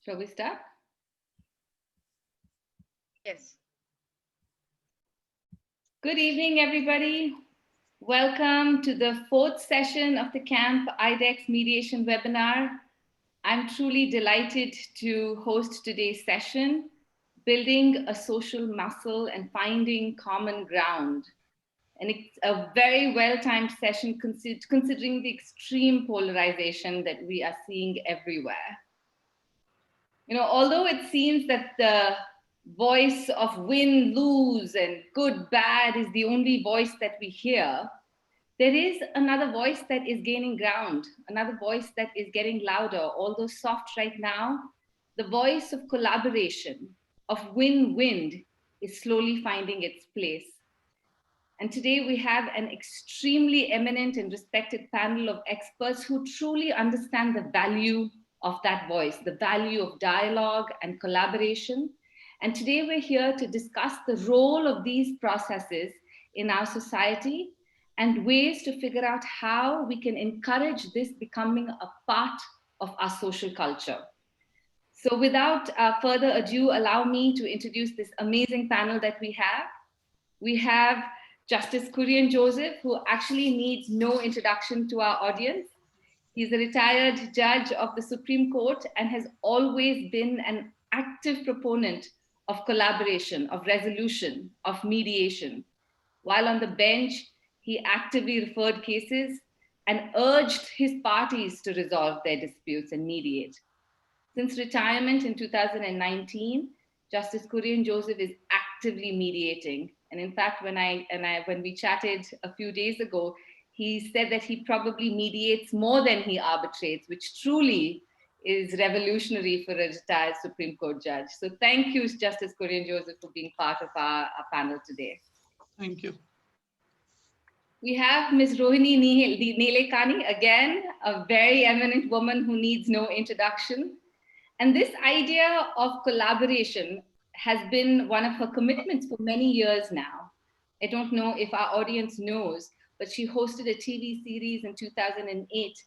Shall we start? Yes. Good evening, everybody. Welcome to the fourth session of the CAMP IDEX Mediation webinar. I'm truly delighted to host today's session, Building a Social Muscle and Finding Common Ground. And it's a very well-timed session considering the extreme polarization that we are seeing everywhere. You know, although it seems that the voice of win, lose, and good, bad is the only voice that we hear, there is another voice that is gaining ground, another voice that is getting louder, although soft right now. The voice of collaboration, of win-win, is slowly finding its place. And today we have an extremely eminent and respected panel of experts who truly understand the value of that voice, the value of dialogue and collaboration. And today we're here to discuss the role of these processes in our society and ways to figure out how we can encourage this becoming a part of our social culture. So without further ado, allow me to introduce this amazing panel that we have. We have Justice Kurian Joseph, who actually needs no introduction to our audience. He's a retired judge of the Supreme Court and has always been an active proponent of collaboration, of resolution, of mediation. While on the bench, he actively referred cases and urged his parties to resolve their disputes and mediate. Since retirement in 2019, Justice Kurian Joseph is actively mediating. And in fact, when we chatted a few days ago, he said that he probably mediates more than he arbitrates, which truly is revolutionary for a retired Supreme Court judge. So thank you, Justice Kurian Joseph, for being part of our panel today. Thank you. We have Ms. Rohini Nilekani, again, a very eminent woman who needs no introduction. And this idea of collaboration has been one of her commitments for many years now. I don't know if our audience knows, but she hosted a TV series in 2008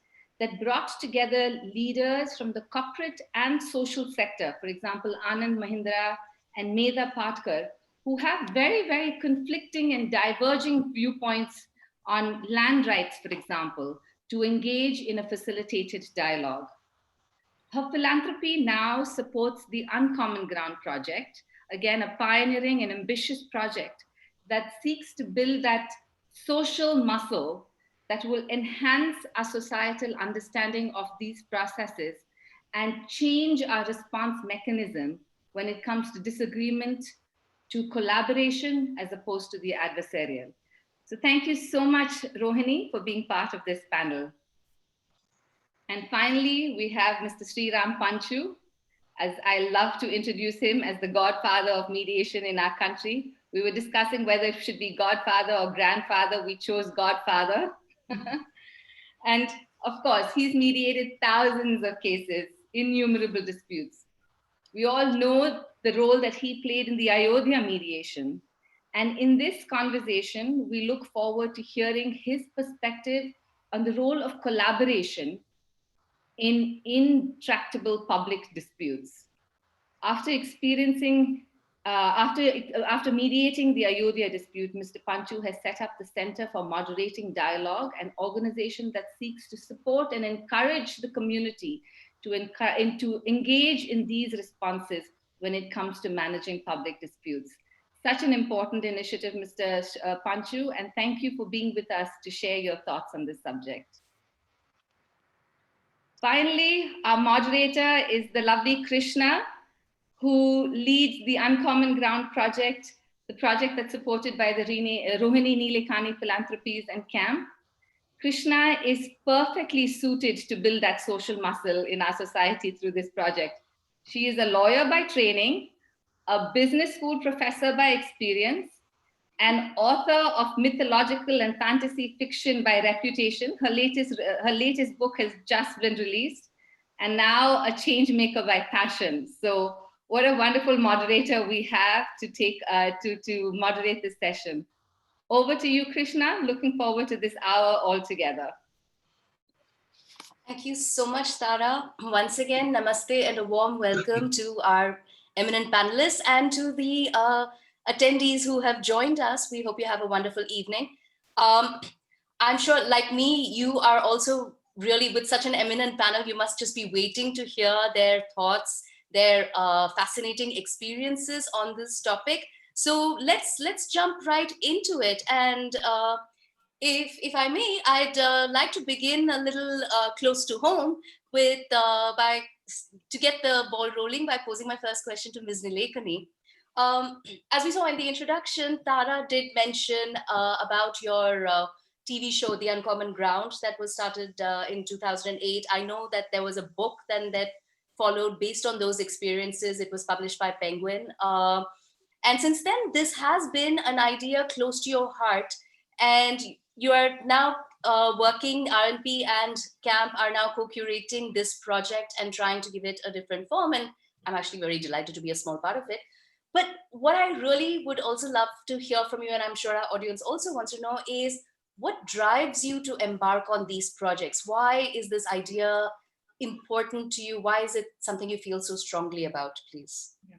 that brought together leaders from the corporate and social sector, for example, Anand Mahindra and Medha Patkar, who have very, very conflicting and diverging viewpoints on land rights, for example, to engage in a facilitated dialogue. Her philanthropy now supports the Uncommon Ground Project, again, a pioneering and ambitious project that seeks to build that social muscle that will enhance our societal understanding of these processes and change our response mechanism when it comes to disagreement, to collaboration, as opposed to the adversarial. So thank you so much, Rohini, for being part of this panel. And finally, we have Mr. Sriram Panchu, as I love to introduce him as the godfather of mediation in our country. We were discussing whether it should be godfather or grandfather. We chose godfather. And of course, he's mediated thousands of cases, innumerable disputes. We all know the role that he played in the Ayodhya mediation. And in this conversation, we look forward to hearing his perspective on the role of collaboration in intractable public disputes. After experiencing, after mediating the Ayodhya dispute, Mr. Panchu has set up the Center for Moderating Dialogue, an organization that seeks to support and encourage the community to engage in these responses when it comes to managing public disputes. Such an important initiative, Mr. Panchu, and thank you for being with us to share your thoughts on this subject. Finally, our moderator is the lovely Krishna, who leads the Uncommon Ground project, the project that's supported by the Rohini Nilekani Philanthropies and CAMP. Krishna is perfectly suited to build that social muscle in our society through this project. She is a lawyer by training, a business school professor by experience, an author of mythological and fantasy fiction by reputation. Her latest book has just been released, and now a change maker by passion. So what a wonderful moderator we have to take to moderate this session. Over to you, Krishna. Looking forward to this hour all together. Thank you so much, Tara. Once again, namaste and a warm welcome to our eminent panelists and to the attendees who have joined us. We hope you have a wonderful evening. Um, I'm sure, like me, you are also really with such an eminent panel. You must just be waiting to hear their thoughts, their fascinating experiences on this topic. So let's jump right into it. And if I may, I'd like to begin a little close to home with to get the ball rolling by posing my first question to Ms. Nilekani. As we saw in the introduction, Tara did mention about your TV show, The Uncommon Ground, that was started in 2008. I know that there was a book then that followed based on those experiences. It was published by Penguin. And since then, this has been an idea close to your heart. And you are now working, RNP and CAMP are now co-curating this project and trying to give it a different form. And I'm actually very delighted to be a small part of it. But what I really would also love to hear from you, and I'm sure our audience also wants to know, is what drives you to embark on these projects? Why is this idea important to you? Why is it something you feel so strongly about, please? Yeah.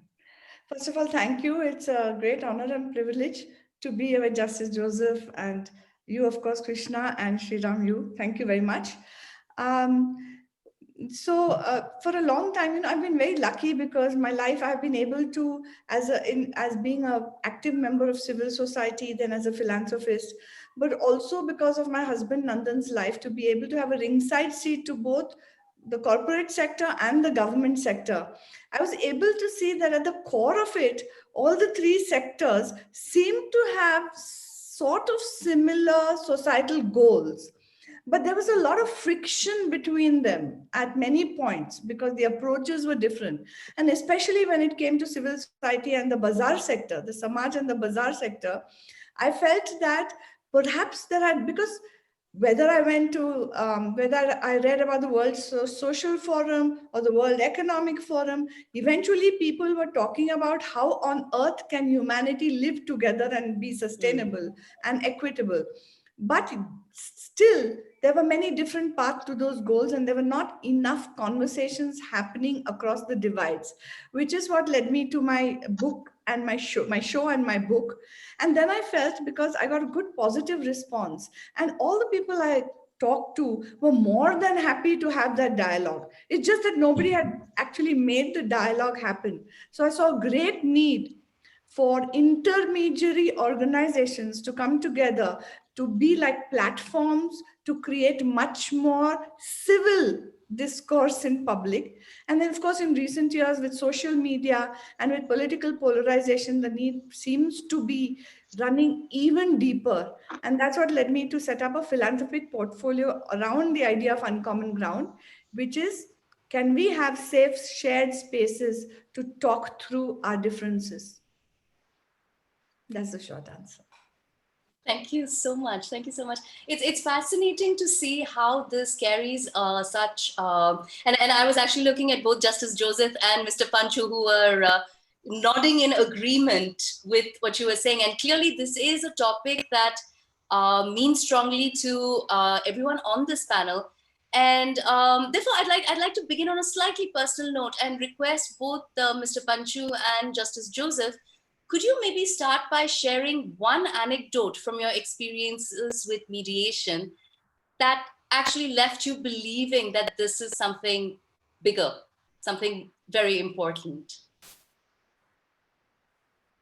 First of all, thank you. It's a great honor and privilege to be here with Justice Joseph and you, of course, Krishna and Sriram. You. Thank you very much. Um, for a long time, I've been very lucky because my life I've been able to, as being a active member of civil society, then as a philanthropist, but also because of my husband Nandan's life, to be able to have a ringside seat to both the corporate sector and the government sector. I was able to see that at the core of it, all the three sectors seem to have sort of similar societal goals, but there was a lot of friction between them at many points because the approaches were different. And especially when it came to civil society and the bazaar sector, the Samaj and the bazaar sector, I felt that perhaps there had, because whether I read about the World Social Forum or the World Economic Forum, eventually people were talking about how on earth can humanity live together and be sustainable and equitable. But still, there were many different paths to those goals, and there were not enough conversations happening across the divides, which is what led me to my book and my show and my book. And then I felt, because I got a good positive response, and all the people I talked to were more than happy to have that dialogue. It's just that nobody had actually made the dialogue happen. So I saw a great need for intermediary organizations to come together, to be like platforms, to create much more civil discourse in public. And then, of course, in recent years, with social media and with political polarization, the need seems to be running even deeper. And that's what led me to set up a philanthropic portfolio around the idea of uncommon ground, which is, can we have safe shared spaces to talk through our differences? That's the short answer. Thank you so much. Thank you so much. It's fascinating to see how this carries such. And I was actually looking at both Justice Joseph and Mr. Panchu, who were nodding in agreement with what you were saying. And clearly, this is a topic that means strongly to everyone on this panel. And therefore, I'd like to begin on a slightly personal note and request both Mr. Panchu and Justice Joseph, could you maybe start by sharing one anecdote from your experiences with mediation that actually left you believing that this is something bigger, something very important?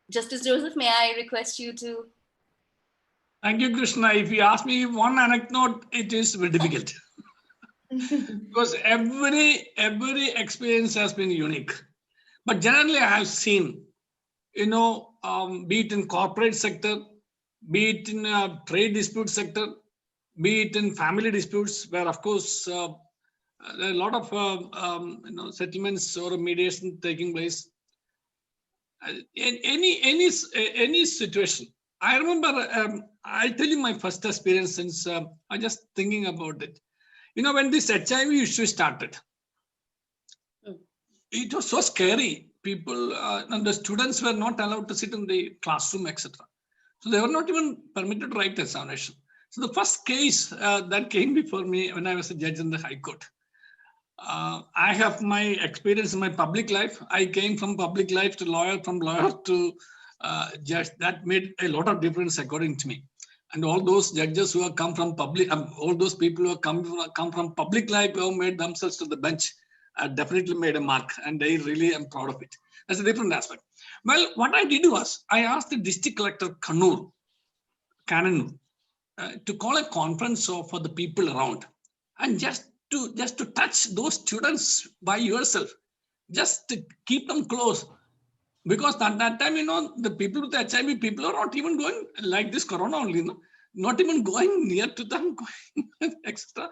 Justice Joseph, may I request you to? Thank you, Krishna. If you ask me one anecdote, it is very difficult. Because every experience has been unique. But generally, I have seen, be it in corporate sector, be it in trade dispute sector, be it in family disputes, where of course there are a lot of settlements or mediation taking place. In any situation, I remember. I'll tell you my first experience since I'm just thinking about it. When this HIV issue started, it was so scary. People and the students were not allowed to sit in the classroom, etc. So they were not even permitted to write examination. So the first case that came before me when I was a judge in the High Court, I have my experience in my public life. I came from public life to lawyer, from lawyer to judge. That made a lot of difference according to me. And all those judges who have come from public, all those people who have come from public life, who have made themselves to the bench, definitely made a mark, and I really am proud of it. That's a different aspect. Well, what I did was I asked the district collector Kannur, to call a conference for the people around, and just to touch those students by yourself, just to keep them close, because at that time, the people with HIV, people are not even going like this corona only, not even going near to them, going extra.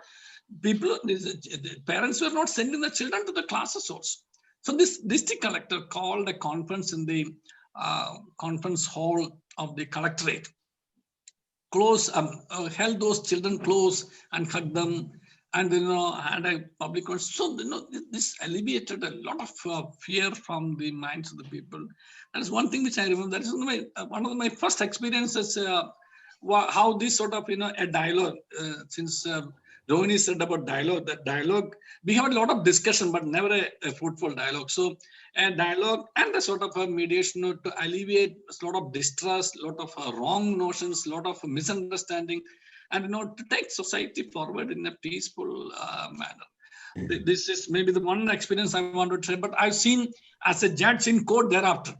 People, the parents were not sending the children to the classes also. So this district collector called a conference in the conference hall of the collectorate, held those children close and hugged them, and had a public concert. So this alleviated a lot of fear from the minds of the people. That is one thing which I remember. That is one of my first experiences. How this sort of a dialogue, since Rohini said about dialogue, that dialogue, we have a lot of discussion but never a fruitful dialogue. So a dialogue and a sort of a mediation to alleviate a lot of distrust, a lot of wrong notions, a lot of misunderstanding, and to take society forward in a peaceful manner. This is maybe the one experience I want to share, but I've seen as a judge in court thereafter,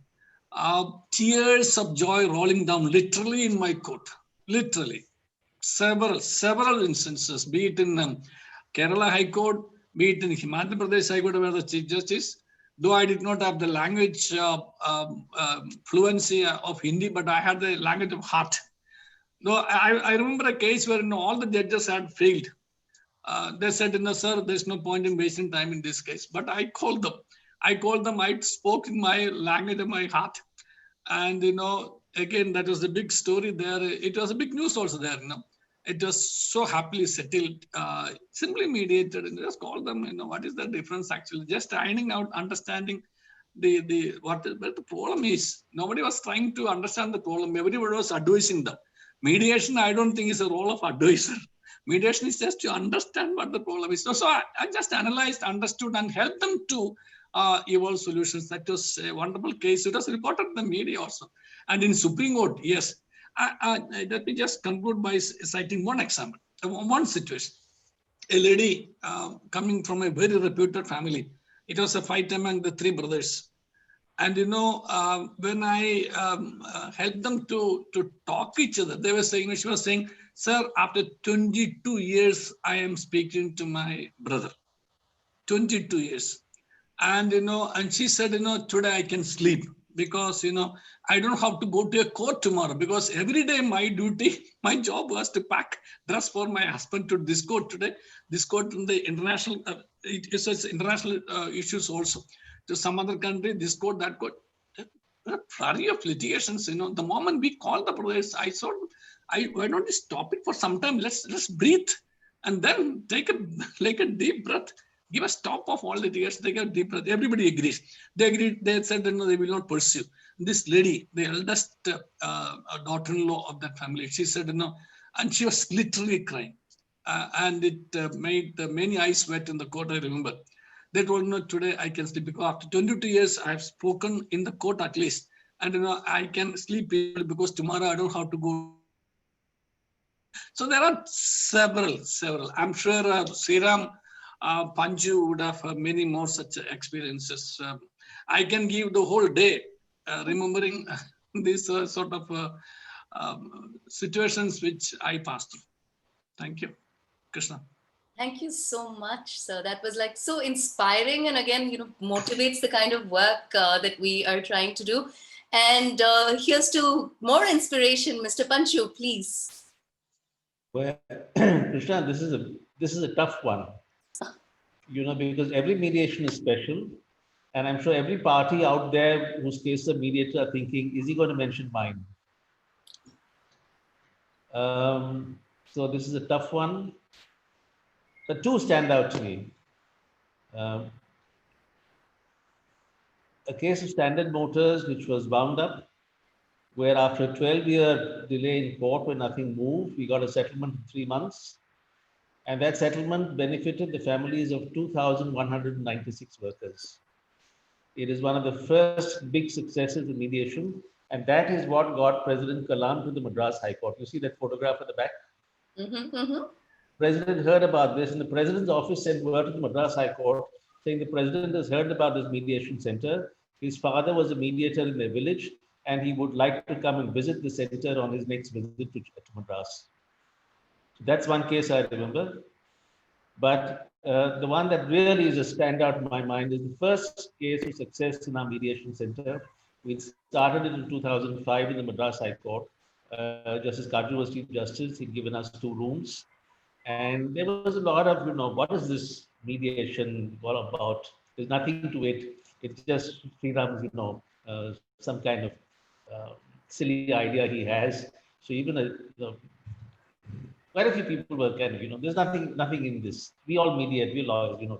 tears of joy rolling down literally in my court, literally. Several instances, be it in Kerala High Court, be it in Himachal Pradesh High Court, where the Chief Justice, though I did not have the language fluency of Hindi, but I had the language of heart. No, I remember a case where all the judges had failed. They said, sir, there's no point in wasting time in this case. But I called them. I spoke in my language of my heart. And, again, that was the big story there. It was a big news also there, It was so happily settled, simply mediated, and just called them, what is the difference actually? Just ironing out, understanding what the problem is. Nobody was trying to understand the problem. Everybody was advising them. Mediation, I don't think, is a role of advisor. Mediation is just to understand what the problem is. So I just analyzed, understood, and helped them to evolve solutions. That was a wonderful case. It was reported in the media also. And in Supreme Court, yes. Let me just conclude by citing one example, one situation. A lady coming from a very reputed family. It was a fight among the three brothers. And when I helped them to talk each other, they were saying, she was saying, sir, after 22 years, I am speaking to my brother. 22 years. And, and she said, today I can sleep because, I don't have to go to a court tomorrow, because every day my duty, my job was to pack dress for my husband to this court today. This court in the international, it is international issues also. To some other country, this court, that court. A flurry of litigations, the moment we call the brothers, I thought, why don't we stop it for some time? Let's breathe and then take a deep breath. Give a stop of all litigation, take a deep breath. Everybody agrees. They agreed, they said, they will not pursue. This lady, the eldest daughter-in-law of that family, she said, and she was literally crying. And it made many eyes wet in the court, I remember. They told me, today I can sleep because after 22 years, I have spoken in the court at least. And I can sleep because tomorrow I don't have to go. So there are several. I'm sure Sriram Panchu would have many more such experiences. I can give the whole day remembering these sort of situations which I passed through. Thank you, Krishna. Thank you so much, sir. That was like so inspiring, and again, motivates the kind of work that we are trying to do. And here's to more inspiration, Mr. Panchu, please. Well, Krishna, this is a tough one, because every mediation is special, and I'm sure every party out there whose case the mediator are thinking, is he going to mention mine? So this is a tough one. The two stand out to me. A case of Standard Motors, which was wound up, where after a 12-year delay in court where nothing moved, we got a settlement in 3 months. And that settlement benefited the families of 2,196 workers. It is one of the first big successes in mediation. And that is what got President Kalam to the Madras High Court. You see that photograph at the back? President heard about this, and the president's office sent word to the Madras High Court saying the president has heard about this mediation center. His father was a mediator in their village, and he would like to come and visit the center on his next visit to Madras. So that's one case I remember. But the one that really is a standout in my mind is the first case of success in our mediation center. We started it in 2005 in the Madras High Court. Justice Kaju was Chief Justice. He'd given us 2 rooms. And there was a lot of, what is this mediation all about? There's nothing to it. It's just Sriram's, some kind of silly idea he has. So even quite a few people were kind of, there's nothing in this. We all mediate, we're lawyers,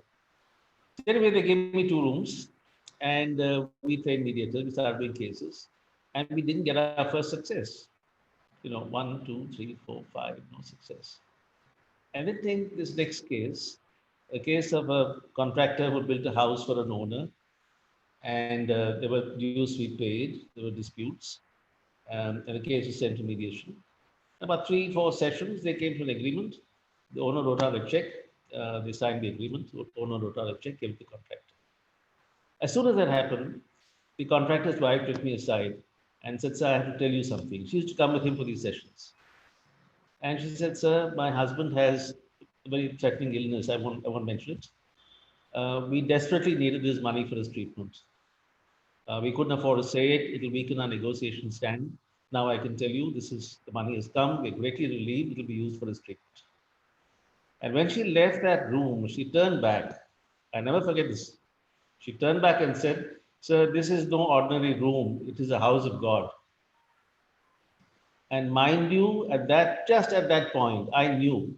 Anyway, they gave me 2 rooms, and we trained mediators. We started doing cases, and we didn't get our first success. 1, 2, 3, 4, 5, no success. And then take this next case, a case of a contractor who built a house for an owner, and there were dues we paid, there were disputes, and the case was sent to mediation. About 3-4 sessions, they came to an agreement. The owner wrote out a check, they signed the agreement, the owner wrote out a check, gave it to the contractor. As soon as that happened, the contractor's wife took me aside and said, "Sir, I have to tell you something." She used to come with him for these sessions. And she said, "Sir, my husband has a very threatening illness. I won't mention it. We desperately needed his money for his treatment. We couldn't afford to say it. It will weaken our negotiation stand. Now I can tell you, the money has come. We're greatly relieved. It will be used for his treatment." And when she left that room, she turned back. I never forget this. She turned back and said, "Sir, this is no ordinary room. It is a house of God." And mind you, just at that point, I knew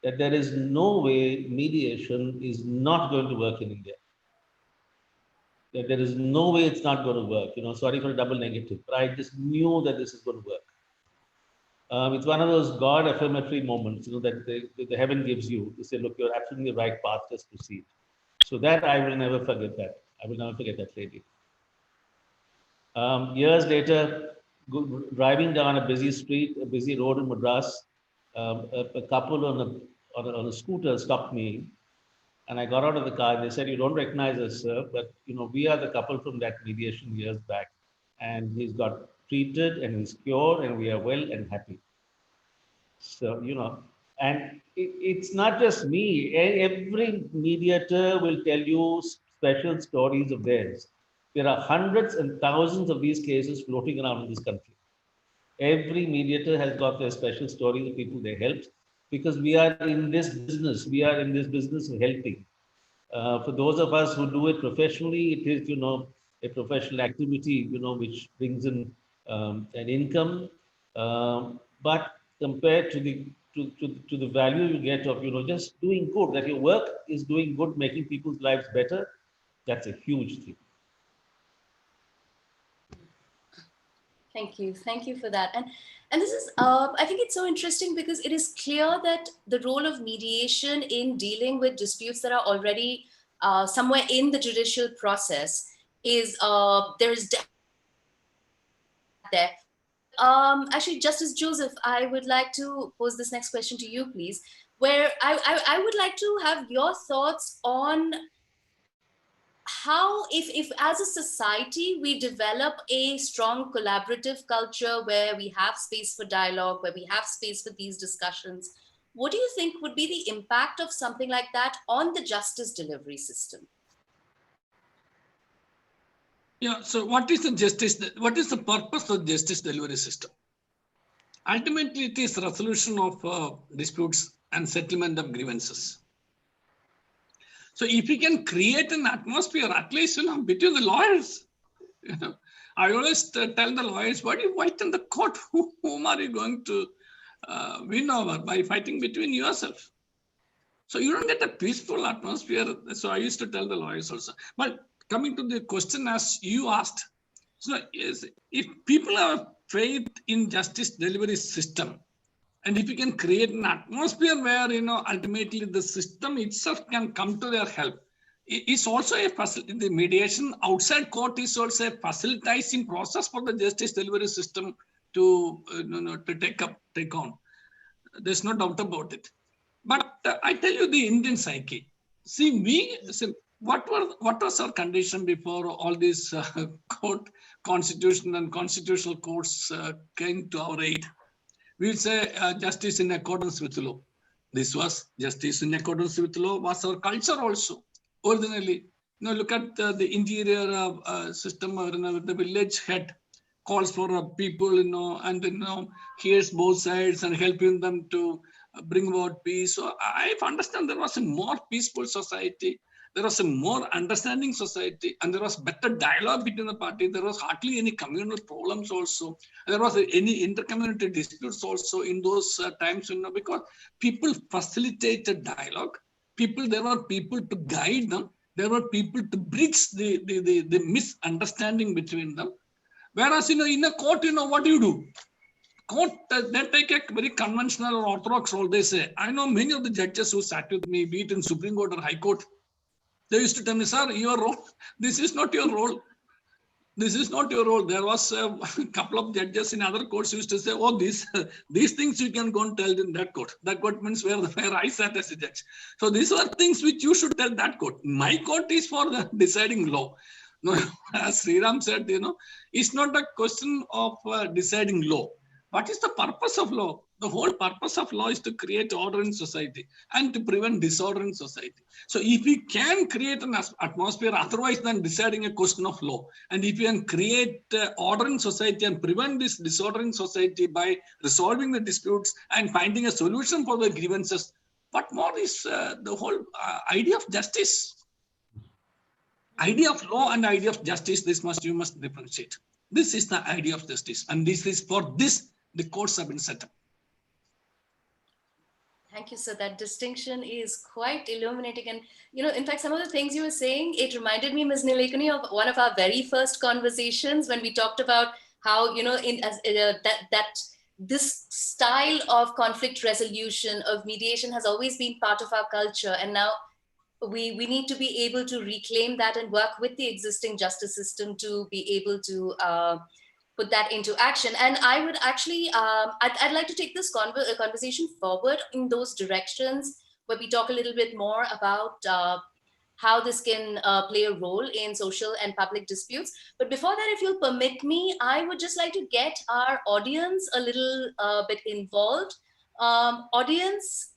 that there is no way mediation is not going to work in India. That there is no way it's not going to work. Sorry for a double negative, but I just knew that this is going to work. It's one of those God affirmatory moments, that the heaven gives you to say, "Look, you're absolutely the right path, just proceed." So that I will never forget that. I will never forget that lady. Years later, driving down a busy street, a busy road in Madras, a couple on a scooter stopped me, and I got out of the car and they said, "You don't recognize us, sir, but we are the couple from that mediation years back, and he's got treated and he's cured and we are well and happy." So, and it's not just me. Every mediator will tell you special stories of theirs. There are hundreds and thousands of these cases floating around in this country. Every mediator has got their special stories of people they helped, because we are in this business. We are in this business of helping. For those of us who do it professionally, it is, a professional activity, which brings in an income. But compared to the value you get of, just doing good, that your work is doing good, making people's lives better, that's a huge thing. Thank you for that. And this is, I think it's so interesting because it is clear that the role of mediation in dealing with disputes that are already somewhere in the judicial process is, there's there. Actually, Justice Joseph, I would like to pose this next question to you, please, where I would like to have your thoughts on how, if as a society we develop a strong collaborative culture where we have space for dialogue, where we have space for these discussions, what do you think would be the impact of something like that on the justice delivery system? Yeah, so what is the purpose of justice delivery system? Ultimately, it is resolution of disputes and settlement of grievances. So if we can create an atmosphere, at least, between the lawyers, I always tell the lawyers, why do you fight in the court? Whom are you going to win over by fighting between yourself? So you don't get a peaceful atmosphere. So I used to tell the lawyers also. But coming to the question as you asked, so if people have faith in justice delivery system, And if you can create an atmosphere where, ultimately the system itself can come to their help, it's also the mediation outside court is also a facilitating process for the justice delivery system to, to take on. There's no doubt about it. But I tell you the Indian psyche. See, what was our condition before all these constitution and constitutional courts came to our aid? We would say justice in accordance with law. This was justice in accordance with law was our culture also. Originally, look at the interior system, the village head calls for people, and hears both sides and helping them to bring about peace. So I understand there was a more peaceful society. There was a more understanding society, and there was better dialogue between the parties. There was hardly any communal problems also. There was any intercommunity disputes also in those times, because people facilitated dialogue. There were people to guide them. There were people to bridge the misunderstanding between them. Whereas, in a court, what do? Court, they take a very conventional or orthodox role. They say, I know many of the judges who sat with me, be it in Supreme Court or High Court. They used to tell me, sir, your role, this is not your role. This is not your role. There was a couple of judges in other courts who used to say, oh, these things you can go and tell in that court. That court means where I sat as a judge. So these are things which you should tell that court. My court is for the deciding law. No, as Sriram said, it's not a question of deciding law. What is the purpose of law? The whole purpose of law is to create order in society and to prevent disorder in society. So if we can create an atmosphere otherwise than deciding a question of law, and if we can create order in society and prevent this disorder in society by resolving the disputes and finding a solution for the grievances, what more is the whole idea of justice? Idea of law and idea of justice, you must differentiate. This is the idea of justice, and this is for this the courts have been set up. Thank you, sir. That distinction is quite illuminating. And, in fact, some of the things you were saying, it reminded me, Ms. Nilekani, of one of our very first conversations when we talked about how, that this style of conflict resolution, of mediation has always been part of our culture. And now we need to be able to reclaim that and work with the existing justice system to be able to put that into action. And I would actually, I'd like to take this conversation forward in those directions where we talk a little bit more about how this can play a role in social and public disputes. But before that, if you'll permit me, I would just like to get our audience a little bit involved. Audience,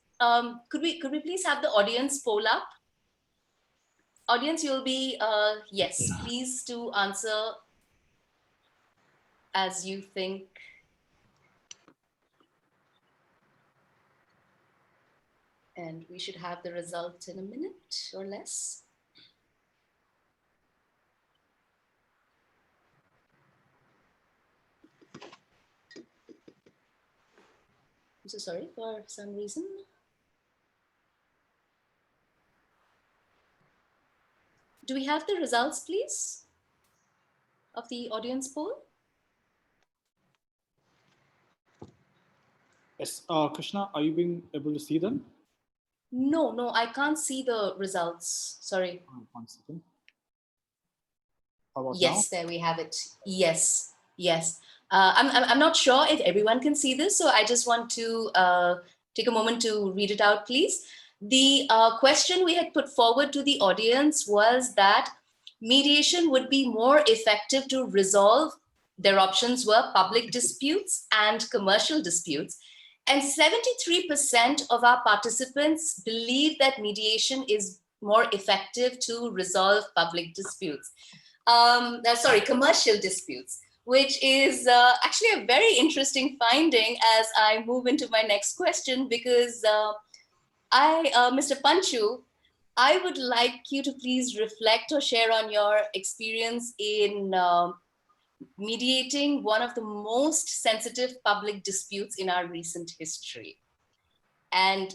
could we please have the audience poll up? Audience, you'll be, yes, please do answer as you think. And we should have the result in a minute or less. I'm so sorry for some reason. Do we have the results, please, of the audience poll? Yes, Krishna, are you being able to see them? No, I can't see the results. Sorry. 1 second. How about yes, now? There we have it. Yes. I'm not sure if everyone can see this, so I just want to take a moment to read it out, please. The question we had put forward to the audience was that mediation would be more effective to resolve. Their options were public disputes and commercial disputes. And 73% of our participants believe that mediation is more effective to resolve public disputes. Commercial disputes, which is actually a very interesting finding as I move into my next question, because Mr. Panchu, I would like you to please reflect or share on your experience in mediating one of the most sensitive public disputes in our recent history. And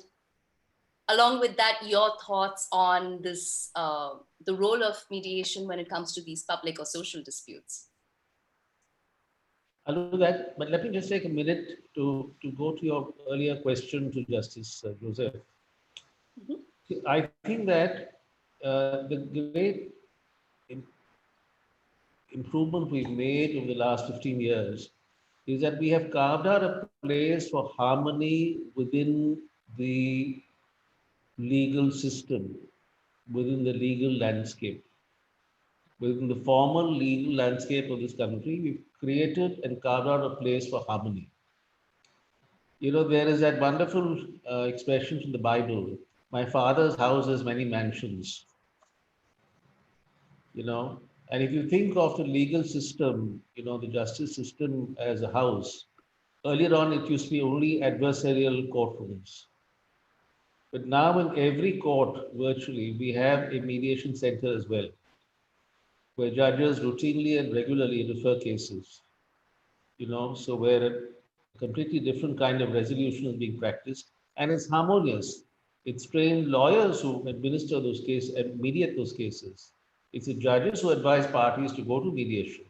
along with that, your thoughts on this, the role of mediation when it comes to these public or social disputes. I'll do that, but let me just take a minute to go to your earlier question to Justice Joseph. I think that the great improvement we've made over the last 15 years is that we have carved out a place for harmony within the legal system, within the legal landscape. Within the formal legal landscape of this country, we've created and carved out a place for harmony. You know, there is that wonderful expression from the Bible, my father's house has many mansions. You know, and if you think of the legal system, you know, the justice system as a house, earlier on it used to be only adversarial courtrooms. But now in every court, virtually, we have a mediation center as well, where judges routinely and regularly refer cases. You know, so where a completely different kind of resolution is being practiced, and it's harmonious. It's trained lawyers who administer those cases and mediate those cases. It's the judges who advise parties to go to mediation,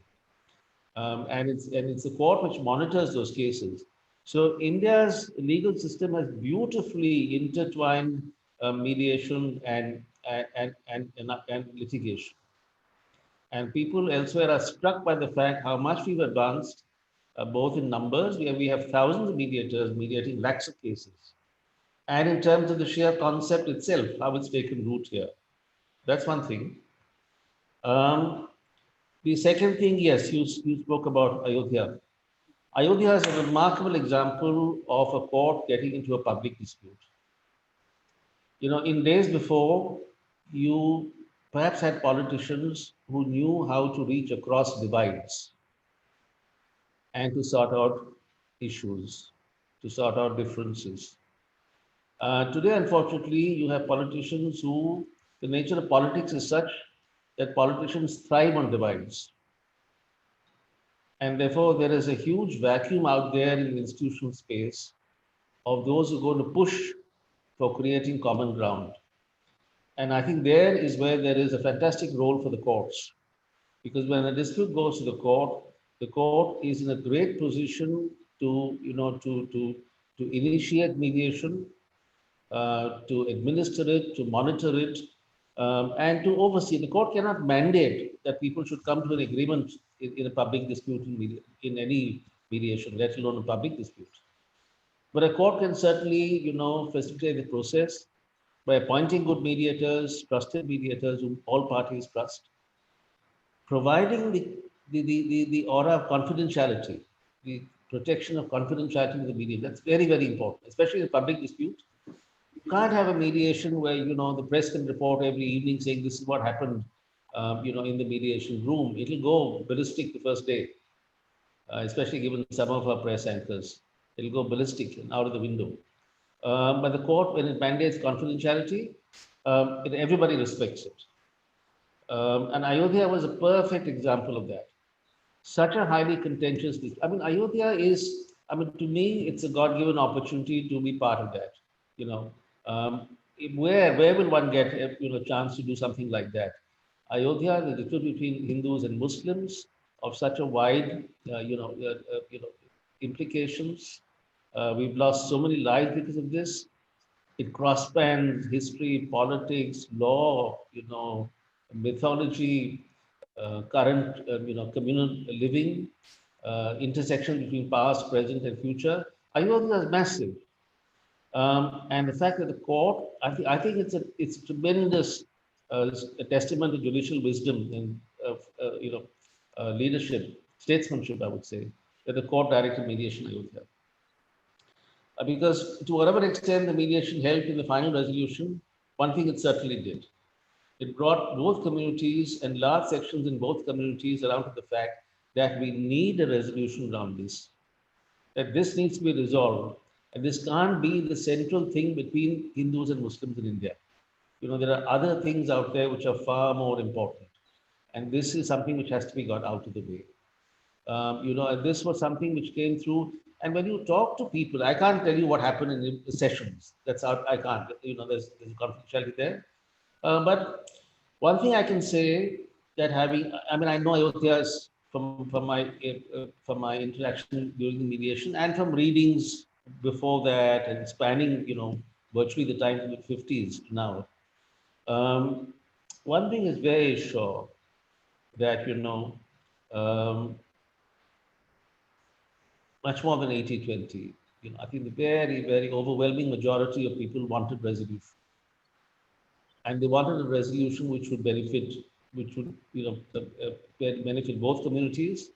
and it's the court which monitors those cases. So India's legal system has beautifully intertwined mediation and litigation. And people elsewhere are struck by the fact how much we've advanced, both in numbers, where we have thousands of mediators mediating lakhs of cases, and in terms of the sheer concept itself, how it's taken root here. That's one thing. The second thing, yes, you spoke about Ayodhya. Ayodhya is a remarkable example of a court getting into a public dispute. You know, in days before, you perhaps had politicians who knew how to reach across divides and to sort out issues, to sort out differences. Today, unfortunately, you have politicians who, the nature of politics is such that politicians thrive on divides. And therefore, there is a huge vacuum out there in the institutional space of those who are going to push for creating common ground. And I think there is where there is a fantastic role for the courts. Because when a dispute goes to the court is in a great position to, you know, to initiate mediation, to administer it, to monitor it, and to oversee. The court cannot mandate that people should come to an agreement in a public dispute in any mediation, let alone a public dispute. But a court can certainly, you know, facilitate the process by appointing good mediators, trusted mediators whom all parties trust, providing the aura of confidentiality, the protection of confidentiality in the mediation. That's very, very important, especially in a public dispute. You can't have a mediation where, you know, the press can report every evening saying this is what happened, you know, in the mediation room. It'll go ballistic the first day, especially given some of our press anchors. It'll go ballistic and out of the window. But the court, when it mandates confidentiality, everybody respects it. And Ayodhya was a perfect example of that. Such a highly contentious, I mean, Ayodhya is, I mean, to me, it's a God-given opportunity to be part of that. You know, where will one get a, you know, chance to do something like that? Ayodhya, the difference between Hindus and Muslims of such a wide, implications. We've lost so many lives because of this. It cross-spans history, politics, law, you know, mythology, current, communal living, intersection between past, present, and future. Ayodhya is massive. And the fact that the court, I think it's a tremendous a testament to judicial wisdom and leadership, statesmanship, I would say, that the court directed mediation Ayodhya. Because to whatever extent the mediation helped in the final resolution, one thing it certainly did. It brought both communities and large sections in both communities around to the fact that we need a resolution around this, that this needs to be resolved. And this can't be the central thing between Hindus and Muslims in India. You know, there are other things out there which are far more important. And this is something which has to be got out of the way. This was something which came through. And when you talk to people, I can't tell you what happened in the sessions. That's out, I can't, there's confidentiality there. But one thing I can say that I know Ayodhya is from my interaction during the mediation and from readings before that and spanning, virtually the time from the 50s to now. One thing is very sure that, much more than 80-20, I think the very, very overwhelming majority of people wanted resolution. And they wanted a resolution which would benefit, benefit both communities,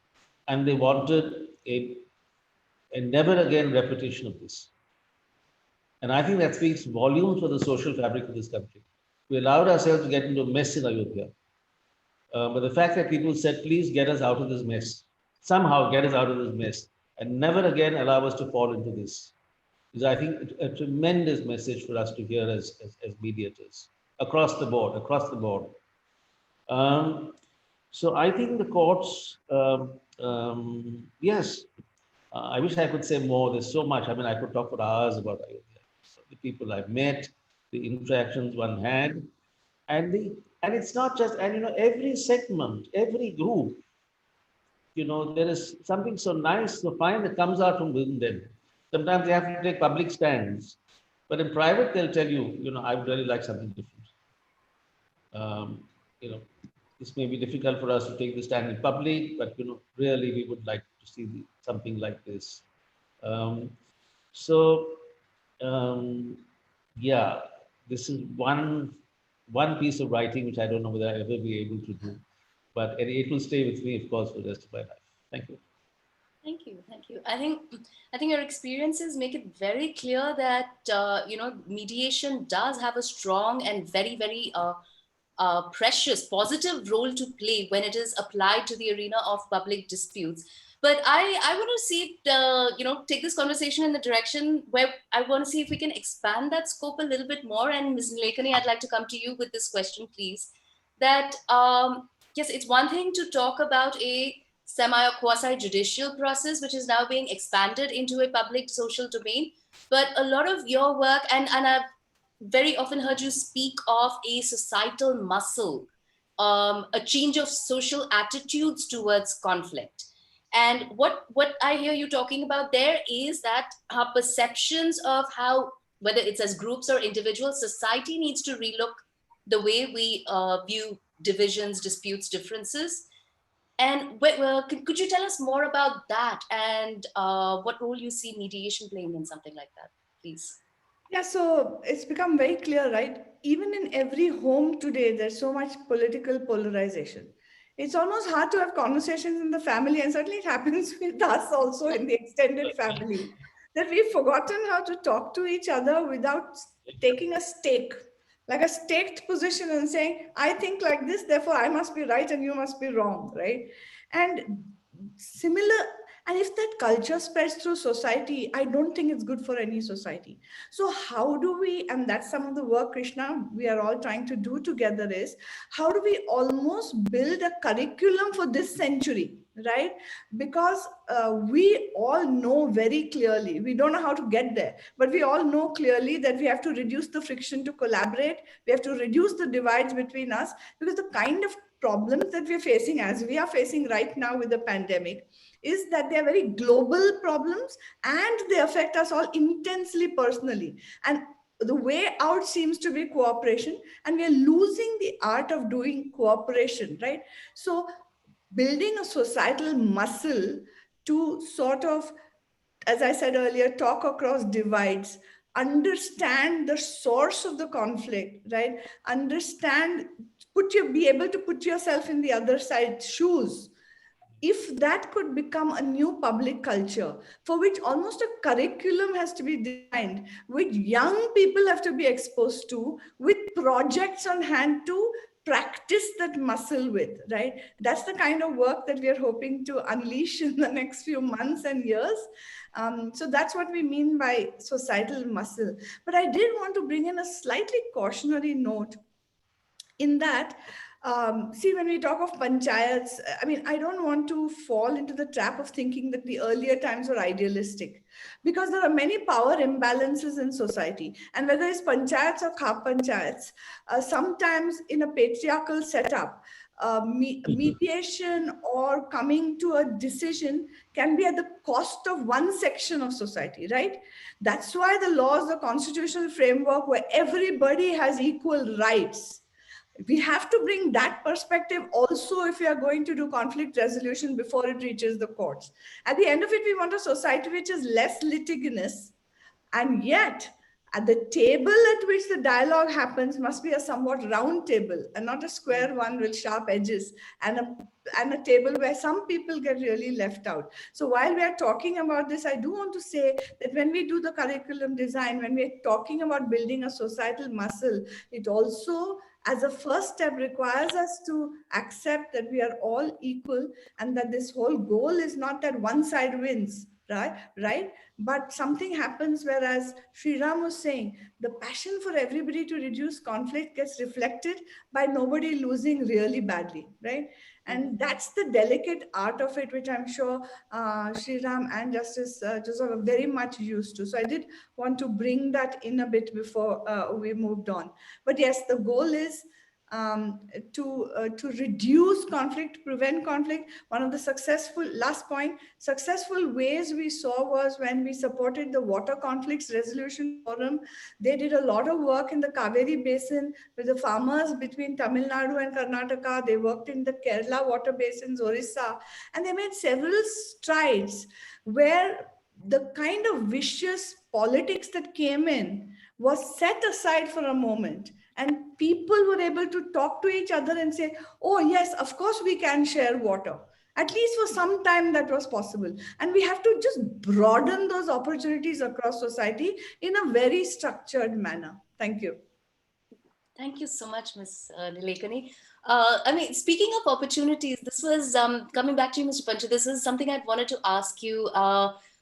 and they wanted a never again repetition of this. And I think that speaks volumes for the social fabric of this country. We allowed ourselves to get into a mess in Ayodhya. But the fact that people said, please get us out of this mess, somehow get us out of this mess, and never again allow us to fall into this, is, I think, a tremendous message for us to hear as mediators across the board. So I think the courts, yes, I wish I could say more. There's so much. I mean, I could talk for hours about Ayodhya. So the people I've met, the interactions one had, and it's not just, and every segment, every group, there is something so nice, so fine that comes out from within them. Sometimes they have to take public stands, but in private they'll tell you, I would really like something different. This may be difficult for us to take the stand in public, but really we would like to see something like this. Yeah, this is one piece of writing which I don't know whether I'll ever be able to do, but it will stay with me, of course, for the rest of my life. Thank you. Thank you. I think your experiences make it very clear that mediation does have a strong and very, very precious, positive role to play when it is applied to the arena of public disputes. But I want to see it, take this conversation in the direction where I want to see if we can expand that scope a little bit more. And Ms. Nilekani, I'd like to come to you with this question, please. That, yes, it's one thing to talk about a semi or quasi-judicial process, which is now being expanded into a public social domain. But a lot of your work, and I've very often heard you speak of a societal muscle, a change of social attitudes towards conflict. And what I hear you talking about there is that our perceptions of how, whether it's as groups or individuals, society needs to relook the way we view divisions, disputes, differences. And could you tell us more about that and what role you see mediation playing in something like that, please? Yeah, so it's become very clear, right? Even in every home today, there's so much political polarization. It's almost hard to have conversations in the family, and certainly it happens with us also in the extended family, that we've forgotten how to talk to each other without taking a stake, like a staked position and saying, I think like this, therefore I must be right and you must be wrong, right? And and if that culture spreads through society, I don't think it's good for any society. So how do we, and that's some of the work, Krishna, we are all trying to do together, is how do we almost build a curriculum for this century, right? Because we all know very clearly, we don't know how to get there, but we all know clearly that we have to reduce the friction to collaborate. We have to reduce the divides between us, because the kind of problems that we're facing, as we are facing right now with the pandemic, is that they are very global problems and they affect us all intensely personally. And the way out seems to be cooperation, and we are losing the art of doing cooperation, right? So building a societal muscle to sort of, as I said earlier, talk across divides, understand the source of the conflict, right? Be able to put yourself in the other side's shoes. If that could become a new public culture, for which almost a curriculum has to be designed, which young people have to be exposed to, with projects on hand to practice that muscle with, right? That's the kind of work that we are hoping to unleash in the next few months and years. So that's what we mean by societal muscle. But I did want to bring in a slightly cautionary note in that, see, when we talk of panchayats, I mean, I don't want to fall into the trap of thinking that the earlier times were idealistic, because there are many power imbalances in society. And whether it's panchayats or khap panchayats, sometimes in a patriarchal setup, mediation or coming to a decision can be at the cost of one section of society, right? That's why the laws, the constitutional framework where everybody has equal rights. We have to bring that perspective also if we are going to do conflict resolution before it reaches the courts. At the end of it, we want a society which is less litigious, and yet at the table at which the dialogue happens must be a somewhat round table and not a square one with sharp edges, and a table where some people get really left out. So while we are talking about this, I do want to say that when we do the curriculum design, when we're talking about building a societal muscle, it also, as a first step, requires us to accept that we are all equal and that this whole goal is not that one side wins, right? But something happens, whereas Sriram was saying, the passion for everybody to reduce conflict gets reflected by nobody losing really badly, right? And that's the delicate art of it, which I'm sure Sriram and Justice Joseph are very much used to. So I did want to bring that in a bit before we moved on. But yes, the goal is to reduce conflict, prevent conflict. One of the successful ways we saw was when we supported the Water Conflicts Resolution Forum. They did a lot of work in the Kaveri Basin with the farmers between Tamil Nadu and Karnataka. They worked in the Kerala water basins, Orissa, and they made several strides where the kind of vicious politics that came in was set aside for a moment, and people were able to talk to each other and say, oh yes, of course we can share water. At least for some time that was possible. And we have to just broaden those opportunities across society in a very structured manner. Thank you. Thank you so much, Ms. Nilekani. I mean, speaking of opportunities, this was coming back to you, Mr. Panchu. This is something I wanted to ask you.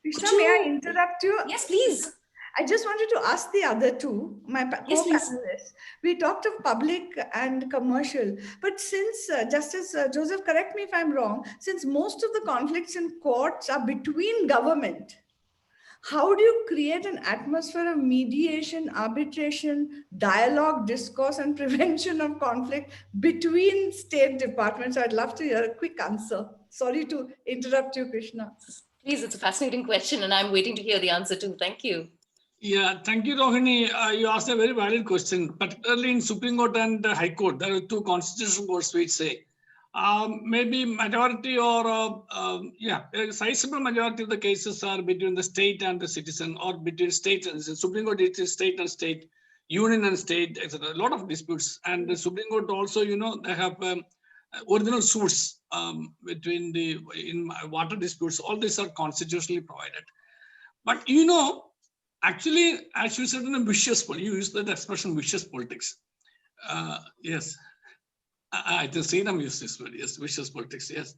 Krishna, may I interrupt you? Yes, please. I just wanted to ask the other two, my Yes, please. co-panelists. We talked of public and commercial, but since Justice Joseph, correct me if I'm wrong, since most of the conflicts in courts are between government, how do you create an atmosphere of mediation, arbitration, dialogue, discourse, and prevention of conflict between state departments? I'd love to hear a quick answer. Sorry to interrupt you, Krishna. Please, it's a fascinating question, and I'm waiting to hear the answer too. Thank you. Yeah, thank you, Rohini. You asked a very valid question, particularly in Supreme Court and the High Court. There are two constitutional courts which say maybe majority or a sizable majority of the cases are between the state and the citizen, or between state and the Supreme Court. It is state and state, union and state, etc. A lot of disputes, and the Supreme Court also, they have original suits between in water disputes. All these are constitutionally provided, but actually, as you said, in a vicious politics, you use that expression, vicious politics. Yes, I think Sriram used this word. Yes, vicious politics. Yes,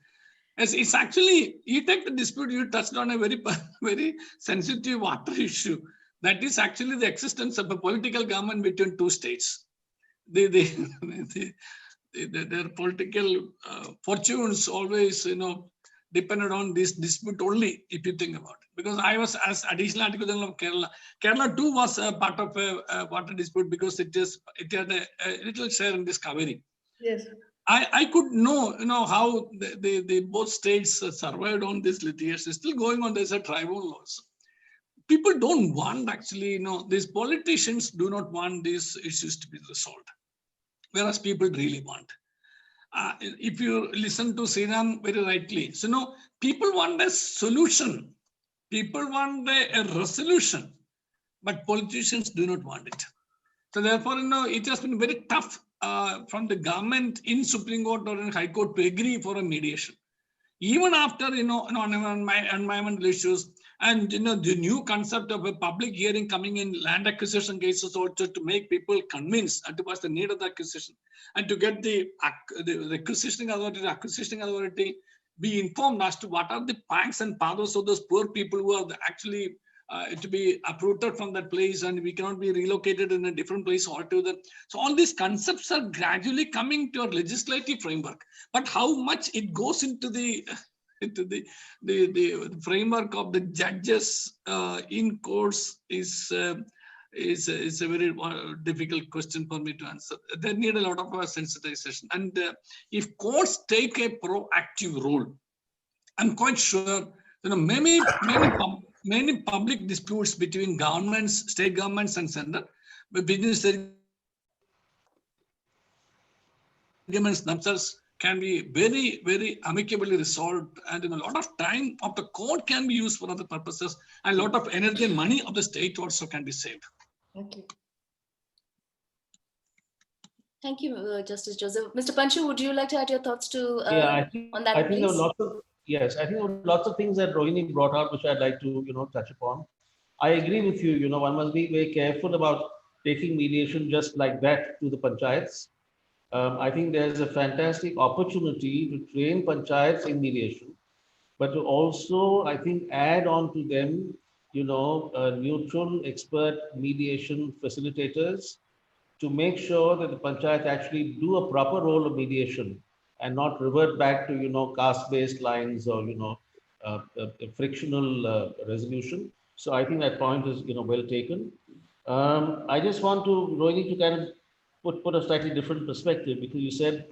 it's actually, you take the dispute, you touched on a very, very sensitive water issue. That is actually the existence of a political government between two states. Their political fortunes always, depended on this dispute only, if you think about it. Because I was as additional article general of Kerala. Kerala too was a part of a water dispute because it had a little share in this Kaveri. Yes. I could know, how the both states survived on this litigation. It's still going on. There's a tribunal also. People don't want, actually, these politicians do not want these issues to be resolved, whereas people really want. If you listen to Sriram very rightly, so people want a solution, people want a resolution, but politicians do not want it. So therefore, it has been very tough from the government in Supreme Court or in High Court to agree for a mediation. Even after, environmental issues and, the new concept of a public hearing coming in land acquisition cases also to make people convinced at what's the need of the acquisition and to get the acquisition authority be informed as to what are the planks and pathos of those poor people who are actually to be uprooted from that place, and we cannot be relocated in a different place altogether. So all these concepts are gradually coming to a legislative framework, but how much it goes into the framework of the judges in courts is is a very difficult question for me to answer. They need a lot of sensitization. And if courts take a proactive role, I'm quite sure, many public disputes between governments, state governments and center, between arguments themselves can be very, very amicably resolved, and a lot of time of the court can be used for other purposes, and a lot of energy and money of the state also can be saved. Okay. Thank you, Justice Joseph. Mr. Panchu, would you like to add your thoughts to on that, I think please? there were lots of I think there were lots of things that Rohini brought out, which I'd like to touch upon. I agree with you. One must be very careful about taking mediation just like that to the panchayats. I think there's a fantastic opportunity to train panchayats in mediation, but to also, I think, add on to them, neutral expert mediation facilitators to make sure that the panchayat actually do a proper role of mediation and not revert back to, caste-based lines or, frictional resolution. So I think that point is, well taken. I just want to, Rohini, to kind of put a slightly different perspective, because you said,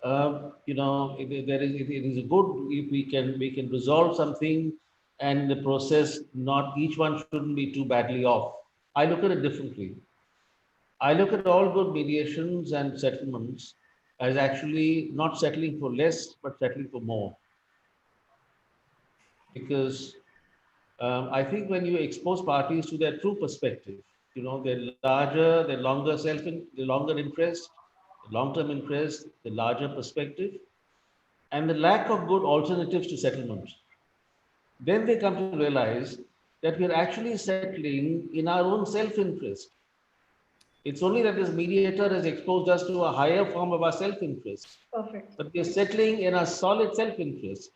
it is good if we can resolve something, and in the process, not each one shouldn't be too badly off. I look at it differently. I look at all good mediations and settlements as actually not settling for less, but settling for more. Because I think when you expose parties to their true perspective, their larger, their longer the longer interest, the long-term interest, the larger perspective, and the lack of good alternatives to settlement, then they come to realize that we're actually settling in our own self-interest. It's only that this mediator has exposed us to a higher form of our self-interest. Perfect. But we're settling in a solid self-interest.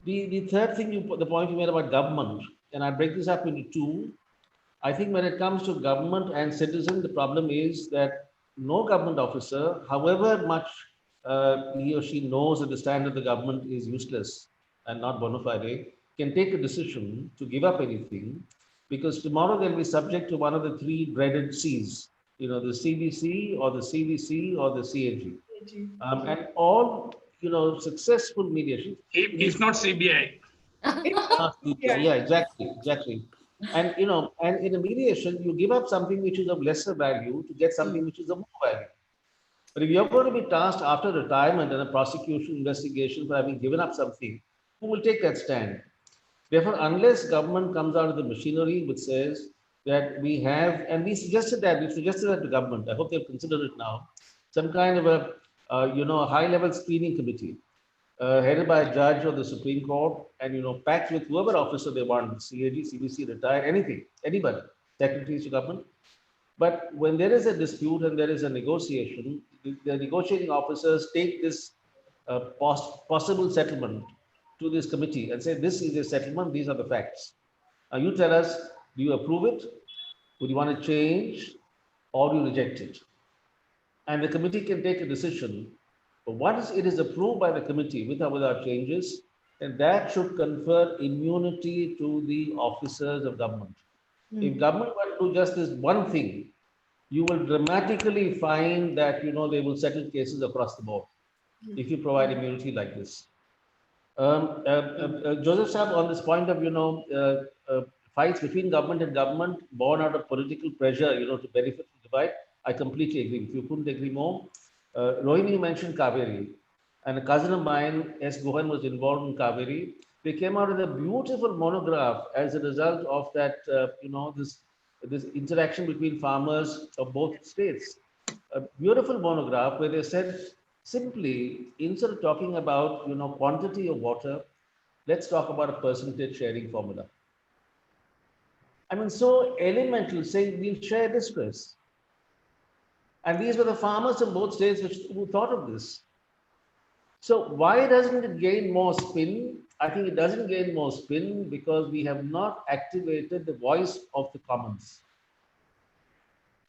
The third thing, the point you made about government, and I break this up into two. I think when it comes to government and citizen, the problem is that no government officer, however much he or she knows that the stand of the government is useless and not bona fide, can take a decision to give up anything, because tomorrow they'll be subject to one of the three dreaded C's, the CBC or the CVC or the CAG. And all, successful mediation. If not CBI. Yeah, exactly. And, and in a mediation, you give up something which is of lesser value to get something which is of more value. But if you're going to be tasked after retirement and a prosecution investigation for having given up something, who will take that stand? Therefore, unless government comes out of the machinery which says that we have, and we suggested that to government, I hope they'll consider it now, some kind of a high-level screening committee headed by a judge of the Supreme Court, and packed with whoever officer they want, CAG, CBC, retired, anybody, secretaries to government. But when there is a dispute and there is a negotiation, the negotiating officers take this possible settlement to this committee and say, this is a settlement, these are the facts. Now you tell us, do you approve it? Would you want to change, or do you reject it? And the committee can take a decision. But once it is approved by the committee with or without changes, then that should confer immunity to the officers of government. If government were to do just this one thing, you will dramatically find that they will settle cases across the board if you provide immunity like this. Joseph Saab, on this point of fights between government and government born out of political pressure, to benefit and divide, I completely agree with you. Couldn't agree more. Rohini mentioned Kaveri, and a cousin of mine, S. Gohan, was involved in Kaveri. They came out with a beautiful monograph as a result of that, this interaction between farmers of both states. A beautiful monograph where they said, simply, instead of talking about, quantity of water, let's talk about a percentage sharing formula. I mean, so elemental, saying we'll share distress. And these were the farmers in both states who thought of this. So why doesn't it gain more spin? I think it doesn't gain more spin because we have not activated the voice of the commons.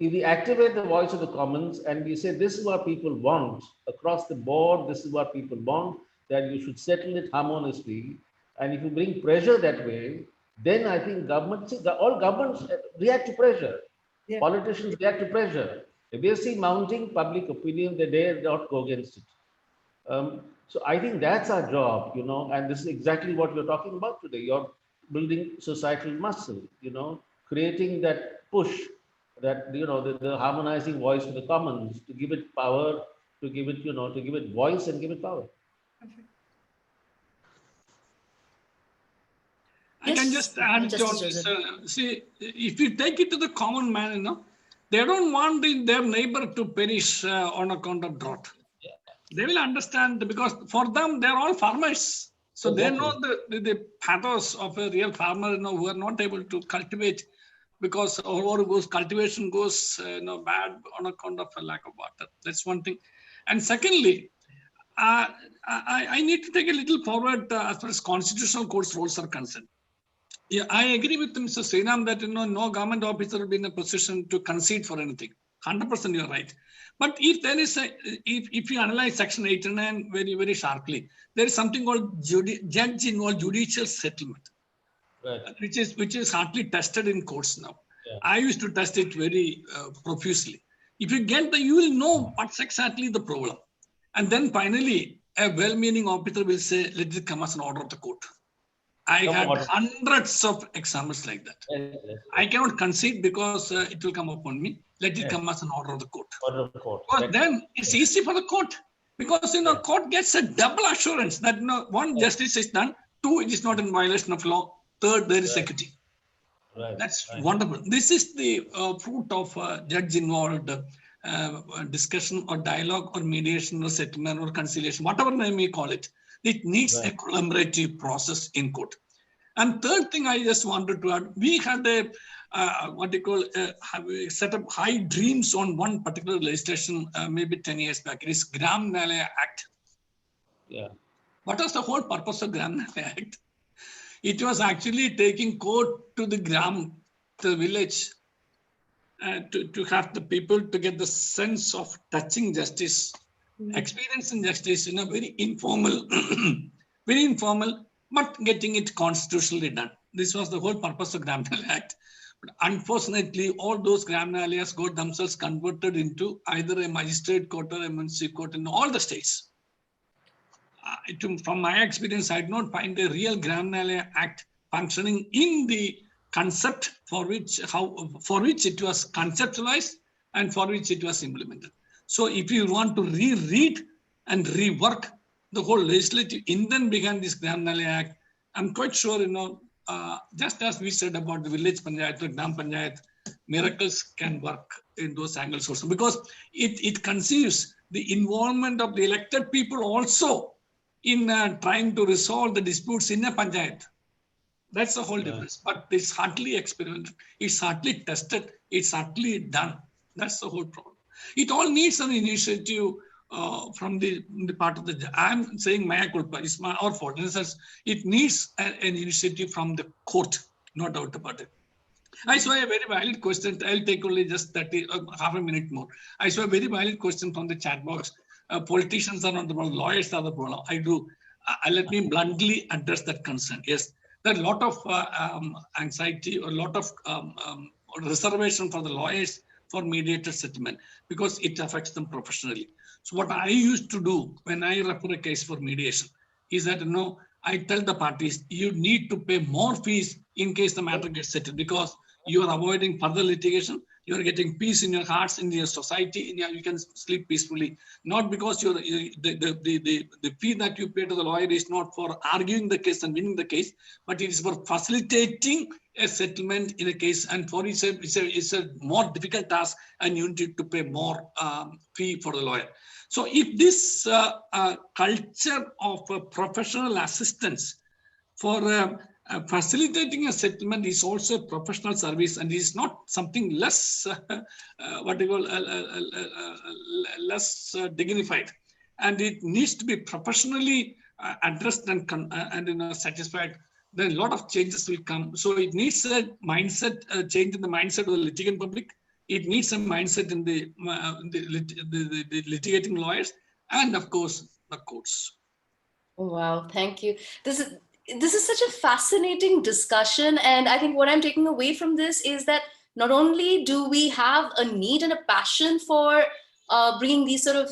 If we activate the voice of the commons and we say, this is what people want across the board, this is what people want, that you should settle it harmoniously. And if you bring pressure that way, then I think all governments react to pressure. Yeah. Politicians react to pressure. If they see mounting public opinion, they dare not go against it. So I think that's our job, and this is exactly what you're talking about today. You're building societal muscle, creating that push, that the harmonizing voice of the commons, to give it power, to give it, to give it voice and give it power. I can just add to this. See, if you take it to the common man, they don't want their neighbor to perish on account of drought. They will understand, because for them, they're all farmers. So exactly. They know the pathos of a real farmer, who are not able to cultivate, because cultivation goes bad on account of a lack of water. That's one thing. And secondly, I need to take a little forward as far as constitutional court's roles are concerned. Yeah, I agree with Mr. Sriram that no government officer will be in a position to concede for anything. 100% you're right. But if there is if you analyze Section 89 very, very sharply, there is something called judge-involved judicial settlement, right, which is hardly tested in courts now. Yeah. I used to test it very profusely. If you get you will know what's exactly the problem. And then finally, a well-meaning officer will say, let it come as an order of the court. I had hundreds of examples like that. Yes. I cannot concede because it will come upon me. Let it come as an order of the court. Order of the court. Because then it's easy for the court. Because court gets a double assurance that one, justice is done, two, it is not in violation of law, third, there is equity. Right. That's wonderful. This is the fruit of judge-involved discussion or dialogue or mediation or settlement or conciliation, whatever I may call it. It needs a collaborative process in court. And third thing I just wanted to add, we had a set up high dreams on one particular legislation maybe 10 years back. It is Gram Nyaya Act. Yeah. What was the whole purpose of Gram Nyaya Act? It was actually taking court to the gram, the village, to have the people to get the sense of touching justice, experiencing justice in a very informal, but getting it constitutionally done. This was the whole purpose of Gram Nyaya Act. But unfortunately, all those Gram Nyayas got themselves converted into either a magistrate court or a municipal court in all the states. From my experience, I did not find a real Gram Nyaya Act functioning in the concept for which it was conceptualized and for which it was implemented. So if you want to reread and rework the whole legislative intent behind this Gram Nyaya Act, I'm quite sure, just as we said about the village panchayat or gram panchayat, miracles can work in those angles also, because it conceives the involvement of the elected people also in trying to resolve the disputes in a panchayat. That's the whole difference. But it's hardly experimented, it's hardly tested, it's hardly done. That's the whole problem. It all needs an initiative from the part of the. I'm saying mea culpa, it's our fault. In a sense, it needs an initiative from the court, no doubt about it. I saw a very valid question. I'll take only just half a minute more. I saw a very valid question from the chat box. Politicians are not the problem, lawyers are the problem. Let me bluntly address that concern. Yes, there are a lot of anxiety or a lot of reservation for the lawyers for mediated settlement because it affects them professionally. So what I used to do when I refer a case for mediation is that, I tell the parties, you need to pay more fees in case the matter gets settled, because you are avoiding further litigation. You are getting peace in your hearts, in your society, you can sleep peacefully. Not because the fee that you pay to the lawyer is not for arguing the case and winning the case, but it is for facilitating a settlement in a case, and for it's a more difficult task, and you need to pay more fee for the lawyer. So if this culture of professional assistance for facilitating a settlement is also a professional service, and is not something less less dignified, and it needs to be professionally addressed and satisfied, then a lot of changes will come. So it needs a mindset change in the mindset of the litigant public. It needs a mindset in the litigating lawyers, and of course the courts. Oh, wow, thank you. this is such a fascinating discussion. And I think what I'm taking away from this is that not only do we have a need and a passion for bringing these sort of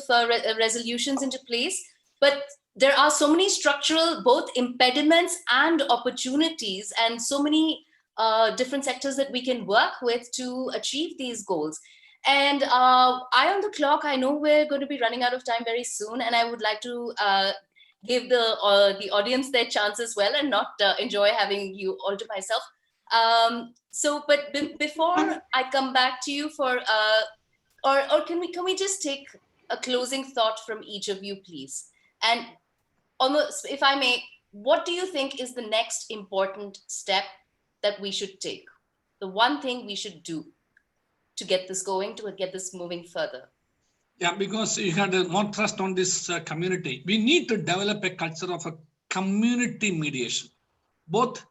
resolutions into place, but there are so many structural, both impediments and opportunities, and so many different sectors that we can work with to achieve these goals. And eye on the clock, I know we're going to be running out of time very soon, and I would like to give the audience their chance as well, and not enjoy having you all to myself. But before I come back to you for, or can we just take a closing thought from each of you, please? And almost, if I may, what do you think is the next important step that we should take? The one thing we should do to get this going, to get this moving further? Yeah, because you had more trust on this community. We need to develop a culture of a community mediation, both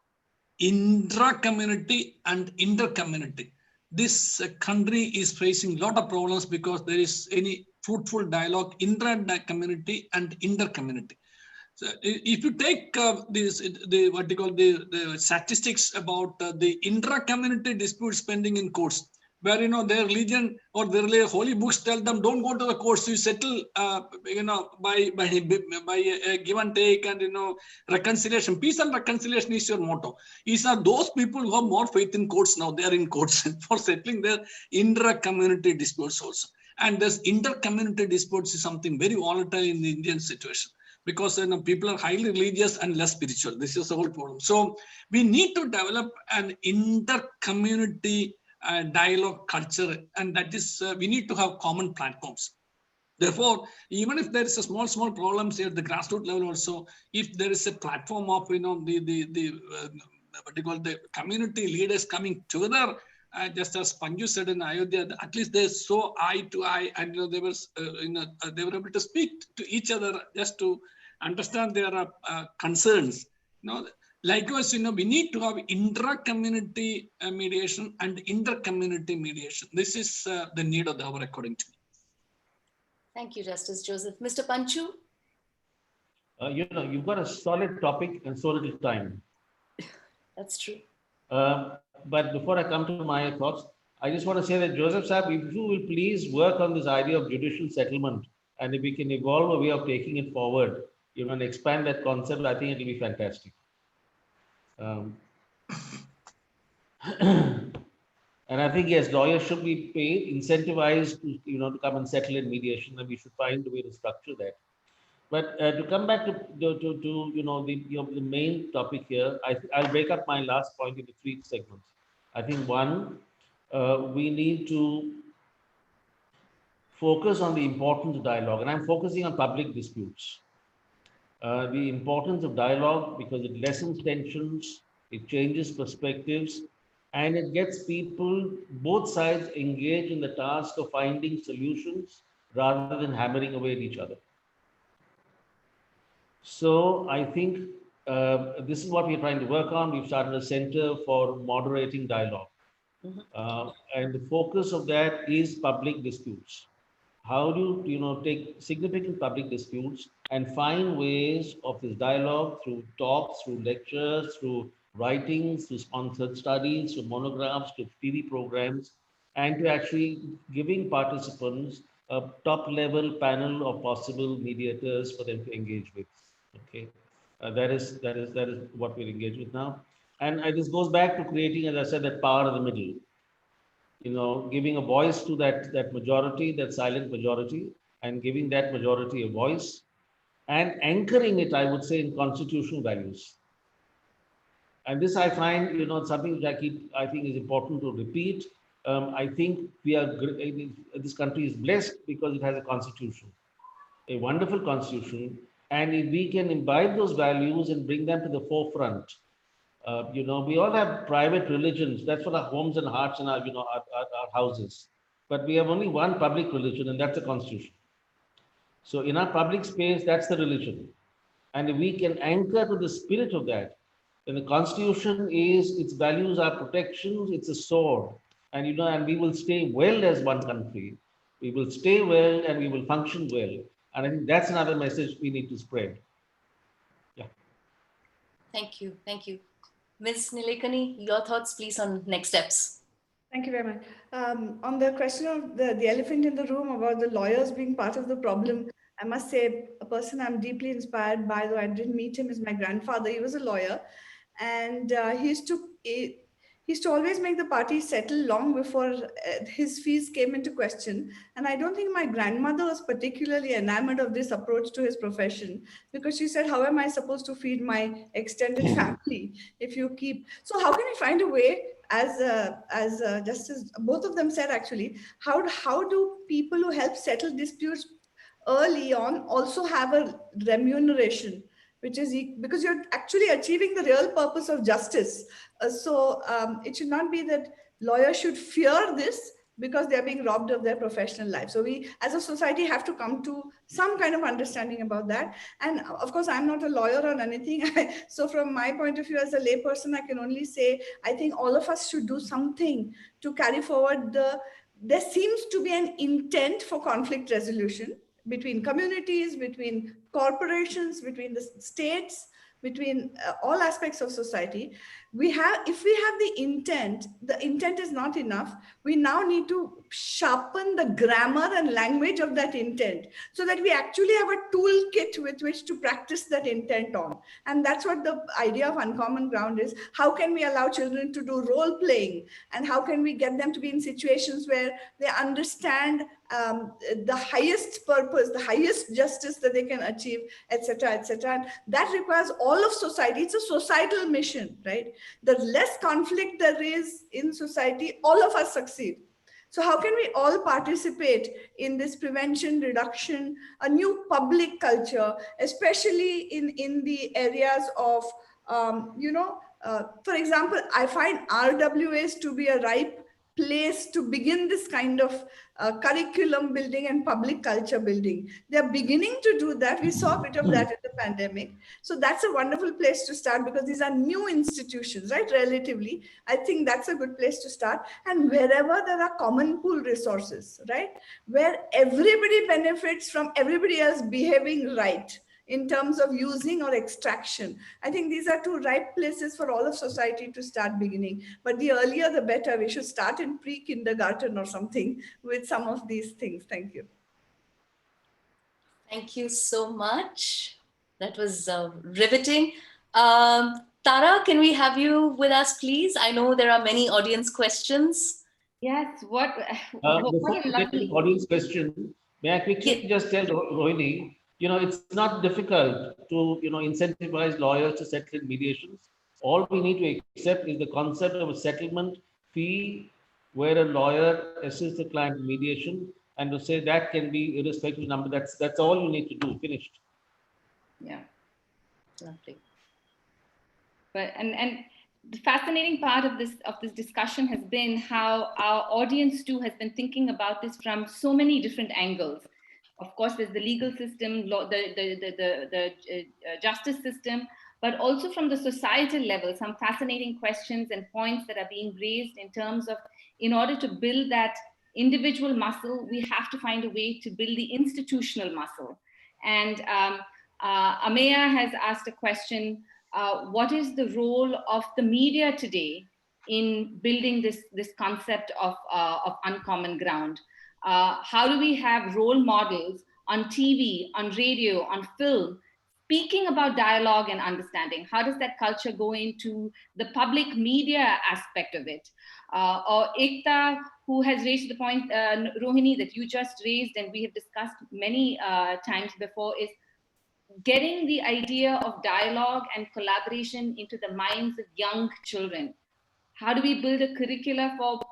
intra-community and inter-community. This country is facing a lot of problems because there is any fruitful dialogue intra-community and inter-community. So if you take the statistics about the intra-community dispute spending in courts, where their religion or their holy books tell them don't go to the courts, you settle by give and take, and reconciliation. Peace and reconciliation is your motto. These are those people who have more faith in courts now. They are in courts for settling their intra-community disputes also. And this inter-community disputes is something very volatile in the Indian situation, because people are highly religious and less spiritual. This is the whole problem. So we need to develop an inter-community dialogue culture, and that is we need to have common platforms. Therefore, even if there is a small problems here at the grassroots level also, if there is a platform of the community leaders coming together, just as Panchu said in Ayodhya, at least they saw eye to eye, and they were able to speak to each other just to understand their concerns. Likewise, we need to have intra-community mediation and inter-community mediation. This is the need of the hour, according to me. Thank you, Justice Joseph. Mr. Panchu? You've got a solid topic and so little time. That's true. But before I come to my thoughts, I just want to say that Joseph Saab, if you will please work on this idea of judicial settlement, and if we can evolve a way of taking it forward, and expand that concept, I think it will be fantastic. And I think, yes, lawyers should be paid, incentivized to, to come and settle in mediation, and we should find a way to structure that. But to come back to the main topic here, I'll break up my last point into 3 segments. I think one, we need to focus on the importance of dialogue, and I'm focusing on public disputes. The importance of dialogue, because it lessens tensions, it changes perspectives, and it gets people, both sides, engaged in the task of finding solutions rather than hammering away at each other. So I think this is what we're trying to work on. We've started a center for moderating dialogue. And the focus of that is public disputes. How do you take significant public disputes and find ways of this dialogue through talks, through lectures, through writings, through sponsored studies, through monographs, through TV programs, and to actually giving participants a top-level panel of possible mediators for them to engage with. Okay, that is what we're engaged with now, and this goes back to creating, as I said, that power of the middle. Giving a voice to that majority, that silent majority, and giving that majority a voice, and anchoring it, I would say, in constitutional values. And this I find, something which I think is important to repeat. I think this country is blessed because it has a constitution, a wonderful constitution. And if we can imbibe those values and bring them to the forefront, we all have private religions. That's for our homes and hearts and our houses. But we have only one public religion, and that's the constitution. So in our public space, that's the religion. And if we can anchor to the spirit of that, then the constitution its values are protections, it's a sword. And and we will stay well as one country. We will stay well and we will function well. And I think that's another message we need to spread. Yeah. Thank you. Thank you. Ms. Nilekani, your thoughts, please, on next steps. Thank you very much. On the question of the elephant in the room about the lawyers being part of the problem, I must say a person I'm deeply inspired by, though I didn't meet him, is my grandfather. He was a lawyer, and he used to always make the party settle long before his fees came into question. And I don't think my grandmother was particularly enamored of this approach to his profession, because she said, how am I supposed to feed my extended family if you keep... So how can we find a way, as Justice, both of them said actually, how do people who help settle disputes early on also have a remuneration, which is because you're actually achieving the real purpose of justice. It should not be that lawyers should fear this because they're being robbed of their professional life. So we as a society have to come to some kind of understanding about that. And of course, I'm not a lawyer or anything. So from my point of view as a layperson, I can only say, I think all of us should do something to carry forward there seems to be an intent for conflict resolution between communities, between corporations, between the states, between all aspects of society. If we have the intent is not enough. We now need to sharpen the grammar and language of that intent so that we actually have a toolkit with which to practice that intent on. And that's what the idea of uncommon ground is. How can we allow children to do role playing? And how can we get them to be in situations where they understand the highest purpose, the highest justice that they can achieve, etc., etc. And that requires all of society. It's a societal mission, right? The less conflict there is in society, all of us succeed. So how can we all participate in this prevention, reduction, a new public culture, especially in the areas of, for example, I find RWAs to be a ripe place to begin this kind of curriculum building and public culture building. They're beginning to do that. We saw a bit of that in the pandemic. So that's a wonderful place to start because these are new institutions, right? Relatively, I think that's a good place to start. And wherever there are common pool resources, right? Where everybody benefits from everybody else behaving right in terms of using or extraction. I think these are two ripe places for all of society to start beginning. But the earlier, the better. We should start in pre-kindergarten or something with some of these things. Thank you. Thank you so much. That was riveting. Tara, can we have you with us, please? I know there are many audience questions. Yes, what Before a we get to the lovely... audience question, may I quickly just tell Rohini, it's not difficult to, incentivize lawyers to settle in mediations. All we need to accept is the concept of a settlement fee where a lawyer assists the client in mediation, and to say that can be irrespective of number. That's all you need to do. Finished. Yeah. Lovely. But and the fascinating part of this discussion has been how our audience too has been thinking about this from so many different angles. Of course, there's the legal system, the justice system, but also from the societal level, some fascinating questions and points that are being raised in terms of, in order to build that individual muscle, we have to find a way to build the institutional muscle. And Ameya has asked a question, what is the role of the media today in building this concept of uncommon ground? How do we have role models on TV, on radio, on film, speaking about dialogue and understanding? How does that culture go into the public media aspect of it? Or Ekta, who has raised the point, Rohini, that you just raised and we have discussed many times before, is getting the idea of dialogue and collaboration into the minds of young children. How do we build a curricula for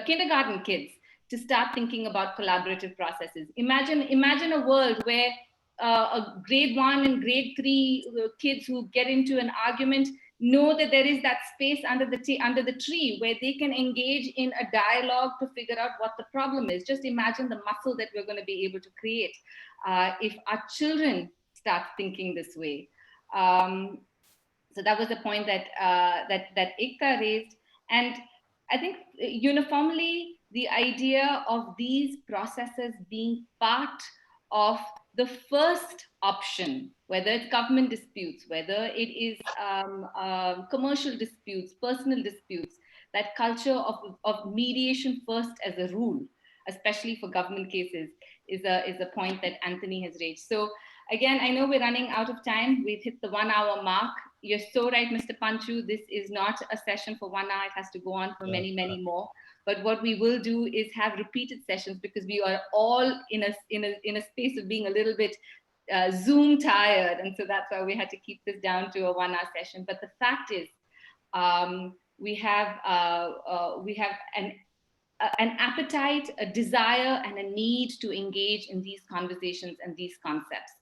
kindergarten kids to start thinking about collaborative processes? Imagine a world where a grade 1 and grade 3 kids who get into an argument know that there is that space under the tree where they can engage in a dialogue to figure out what the problem is. Just imagine the muscle that we're going to be able to create if our children start thinking this way. So that was the point that Ekta raised. And I think uniformly, the idea of these processes being part of the first option, whether it's government disputes, whether it is commercial disputes, personal disputes, that culture of mediation first as a rule, especially for government cases, is a point that Anthony has raised. So again, I know we're running out of time. We've hit the 1 hour mark. You're so right, Mr. Panchu. This is not a session for 1 hour. It has to go on for many, many more. But what we will do is have repeated sessions, because we are all in a space of being a little bit Zoom tired. And so that's why we had to keep this down to a 1 hour session. But the fact is, we have an appetite, a desire, and a need to engage in these conversations and these concepts.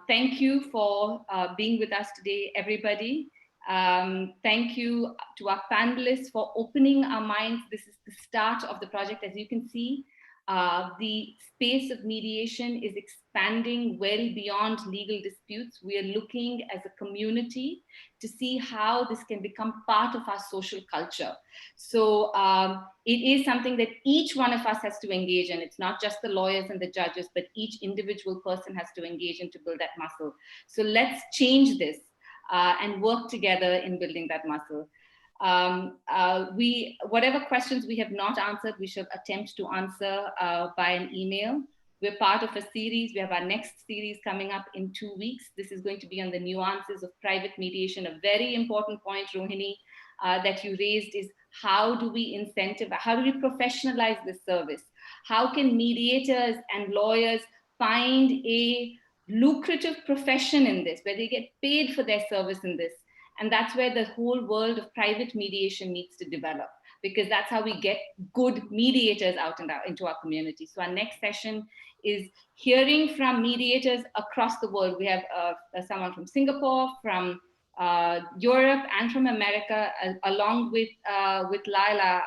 Thank you for being with us today, everybody. Thank you to our panelists for opening our minds. This is the start of the project. As you can see, the space of mediation is expanding well beyond legal disputes. We are looking as a community to see how this can become part of our social culture. So it is something that each one of us has to engage in. It's not just the lawyers and the judges, but each individual person has to engage in to build that muscle. So let's change this and work together in building that muscle. Whatever questions we have not answered, we should attempt to answer by an email. We're part of a series. We have our next series coming up in 2 weeks. This is going to be on the nuances of private mediation. A very important point, Rohini, that you raised is, how do we incentivize, how do we professionalize this service? How can mediators and lawyers find a lucrative profession in this, where they get paid for their service in this? And that's where the whole world of private mediation needs to develop, because that's how we get good mediators out into our community. So our next session is hearing from mediators across the world. We have someone from Singapore, from Europe, and from America, along with Laila,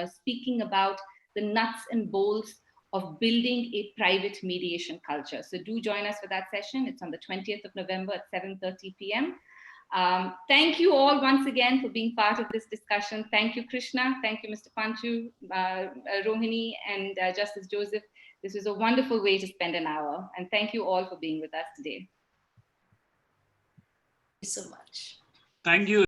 speaking about the nuts and bolts of building a private mediation culture. So do join us for that session. It's on the 20th of November at 7:30 p.m. Thank you all once again for being part of this discussion. Thank you, Krishna. Thank you, Mr. Panchu, Rohini, and Justice Joseph. This was a wonderful way to spend an hour. And thank you all for being with us today. Thank you so much. Thank you.